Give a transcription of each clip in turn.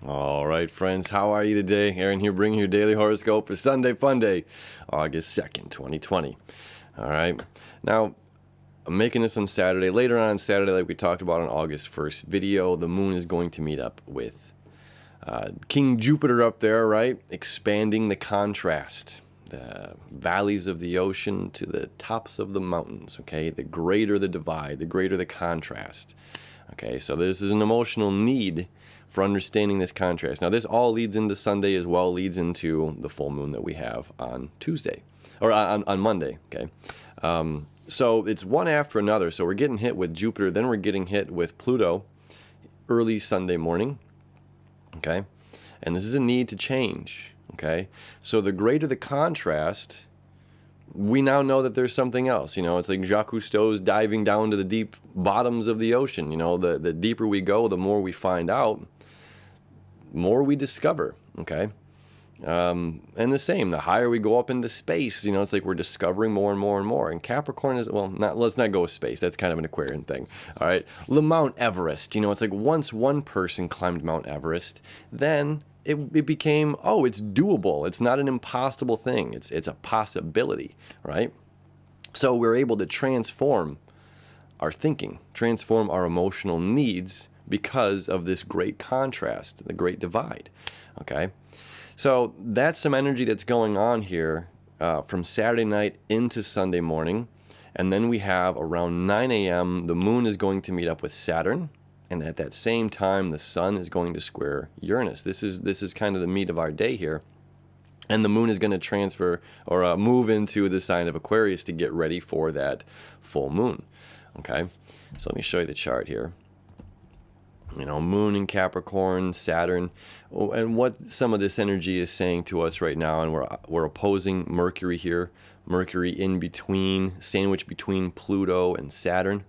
All right, friends, how are you today? Aaron here bringing your daily horoscope for Sunday Fun Day, August 2nd, 2020. All right, now I'm making this on Saturday. Later on Saturday, like we talked about on August 1st video, the moon is going to meet up with King Jupiter up there, right? Expanding the contrast, the valleys of the ocean to the tops of the mountains, okay? The greater the divide, the greater the contrast. Okay, so this is an emotional need for understanding this contrast. Now, this all leads into Sunday as well, leads into the full moon that we have on Tuesday, or on Monday, okay? So it's one after another. So we're getting hit with Jupiter, then we're getting hit with Pluto early Sunday morning, okay? And this is a need to change, okay? So the greater the contrast, we now know that there's something else. You know, it's like Jacques Cousteau's diving down to the deep bottoms of the ocean. You know, the deeper we go, the more we find out, more we discover, okay? And the same, the higher we go up into space, you know, it's like we're discovering more and more and more. And Capricorn is, well, let's not go with space. That's kind of an Aquarian thing, all right? Mount Everest, you know, it's like once one person climbed Mount Everest, then it became, oh, it's doable. It's not an impossible thing. It's a possibility, right? So we're able to transform our thinking, transform our emotional needs because of this great contrast, the great divide, okay? So that's some energy that's going on here from Saturday night into Sunday morning. And then we have around 9 a.m., the moon is going to meet up with Saturn. And at that same time, the sun is going to square Uranus. This is kind of the meat of our day here. And the moon is going to transfer or move into the sign of Aquarius to get ready for that full moon. Okay, so let me show you the chart here. You know, moon in Capricorn, Saturn, and what some of this energy is saying to us right now. And we're opposing Mercury here. Mercury in between, sandwiched between Pluto and Saturn.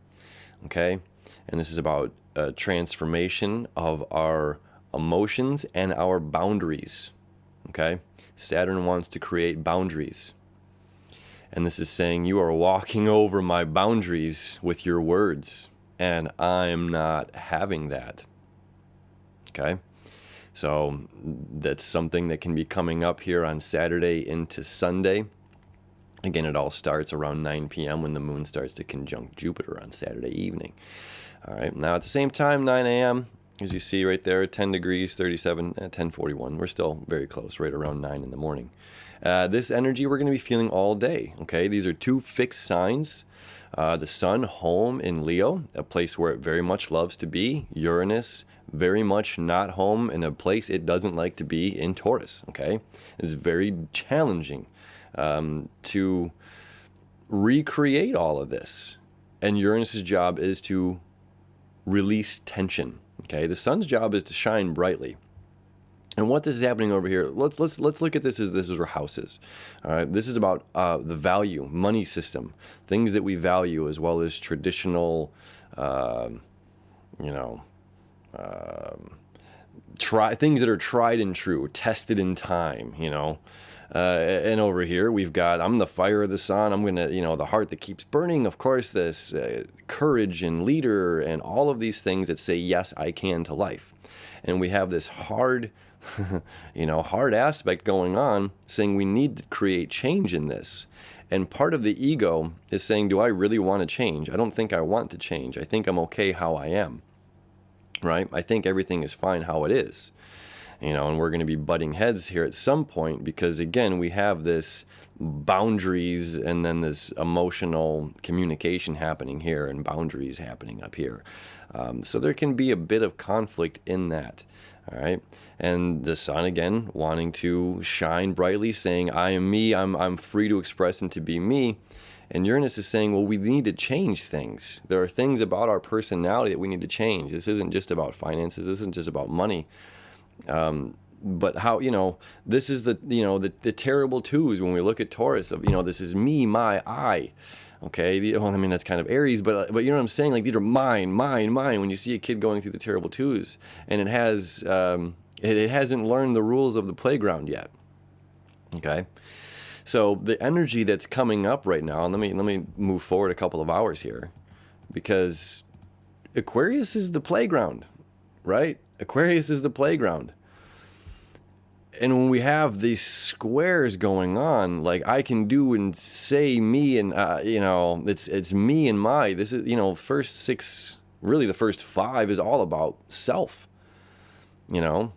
Okay, and this is about transformation of our emotions and our boundaries, okay? Saturn wants to create boundaries. And this is saying, you are walking over my boundaries with your words, and I'm not having that, okay? So that's something that can be coming up here on Saturday into Sunday. Again, it all starts around 9 p.m. when the moon starts to conjunct Jupiter on Saturday evening. All right, now at the same time, 9 a.m., as you see right there, 10 degrees, 37, 10:41. We're still very close, right around 9 in the morning. This energy we're going to be feeling all day, okay? These are two fixed signs. The sun home in Leo, a place where it very much loves to be. Uranus, very much not home in a place it doesn't like to be in Taurus, okay? It's very challenging to recreate all of this. And Uranus's job is to release tension, okay? The sun's job is to shine brightly. And what this is happening over here, let's look at this as our houses. All right, this is about the value, money system, things that we value, as well as traditional, things that are tried and true, tested in time, you know. And over here we've got, I'm the fire of the sun. I'm gonna, you know, the heart that keeps burning. Of course, this courage and leader and all of these things that say, yes, I can to life. And we have this hard, hard aspect going on, saying we need to create change in this. And part of the ego is saying, do I really want to change? I don't think I want to change. I think I'm okay how I am, right? I think everything is fine how it is. You know, and we're going to be butting heads here at some point because, again, we have this boundaries and then this emotional communication happening here and boundaries happening up here. So there can be a bit of conflict in that, all right? And the sun, again, wanting to shine brightly, saying, I am me, I'm free to express and to be me. And Uranus is saying, well, we need to change things. There are things about our personality that we need to change. This isn't just about finances. This isn't just about money. But how, you know, this is the terrible twos when we look at Taurus of, you know, this is me, my, I, okay? Well, I mean, that's kind of Aries, but you know what I'm saying? Like, these are mine, when you see a kid going through the terrible twos, and it hasn't learned the rules of the playground yet, okay? So the energy that's coming up right now, and let me move forward a couple of hours here, because Aquarius is the playground, right? Aquarius is the playground. And when we have these squares going on, like I can do and say me and, it's me and my, this is, first six, really the first five is all about self, you know?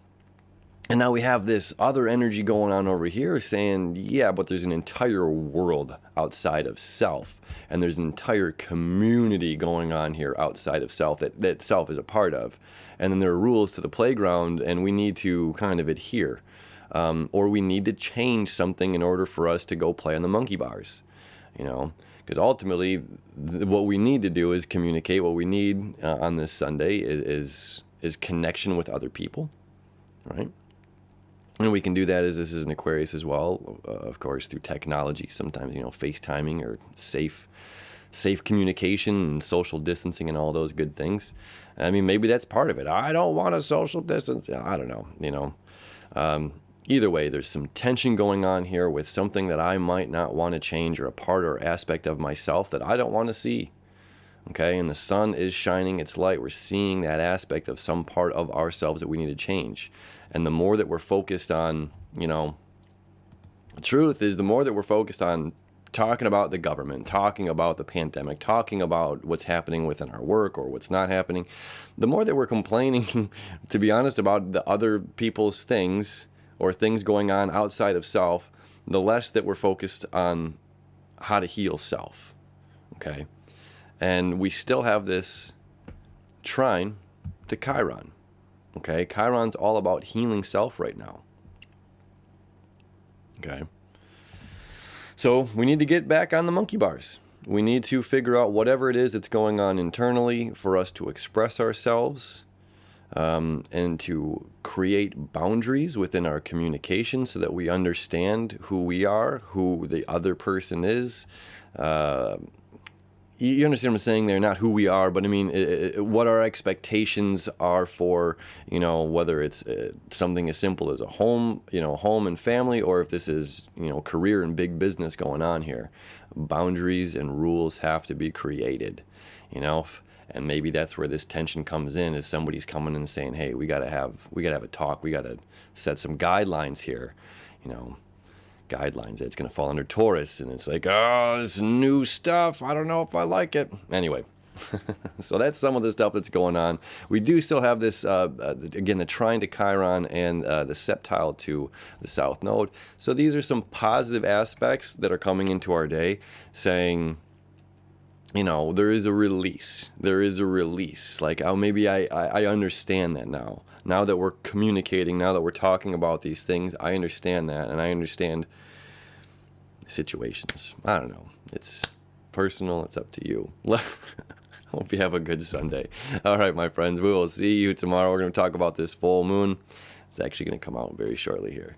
And now we have this other energy going on over here saying, yeah, but there's an entire world outside of self. And there's an entire community going on here outside of self that self is a part of. And then there are rules to the playground, and we need to kind of adhere. Or we need to change something in order for us to go play on the monkey bars, because ultimately what we need to do is communicate. What we need on this Sunday is connection with other people, right? And we can do that as this is an Aquarius as well, of course, through technology, sometimes, FaceTiming or safe communication and social distancing and all those good things. I mean, maybe that's part of it. I don't want to social distance. I don't know, either way, there's some tension going on here with something that I might not want to change, or a part or aspect of myself that I don't want to see. Okay, and the sun is shining its light. We're seeing that aspect of some part of ourselves that we need to change. And the more that we're focused on, the truth is, the more that we're focused on talking about the government, talking about the pandemic, talking about what's happening within our work or what's not happening, the more that we're complaining, to be honest, about the other people's things or things going on outside of self, the less that we're focused on how to heal self. Okay? And we still have this trine to Chiron. Okay? Chiron's all about healing self right now. Okay? So we need to get back on the monkey bars. We need to figure out whatever it is that's going on internally for us to express ourselves, and to create boundaries within our communication so that we understand who we are, who the other person is. You understand what I'm saying there? Not who we are, but I mean what our expectations are for, whether it's something as simple as a home, home and family, or if this is, career and big business going on here. Boundaries and rules have to be created, and maybe that's where this tension comes in, is somebody's coming in and saying, hey, we gotta have a talk, we gotta set some guidelines here, guidelines. It's going to fall under Taurus, and it's like, oh, this new stuff, I don't know if I like it. Anyway, so that's some of the stuff that's going on. We do still have this, again, the trine to Chiron and the septile to the South Node. So these are some positive aspects that are coming into our day, saying, there is a release. There is a release. Like, oh, maybe I understand that now. Now that we're communicating, now that we're talking about these things, I understand that, and I understand situations. I don't know. It's personal. It's up to you. Hope you have a good Sunday. All right, my friends. We will see you tomorrow. We're going to talk about this full moon. It's actually going to come out very shortly here.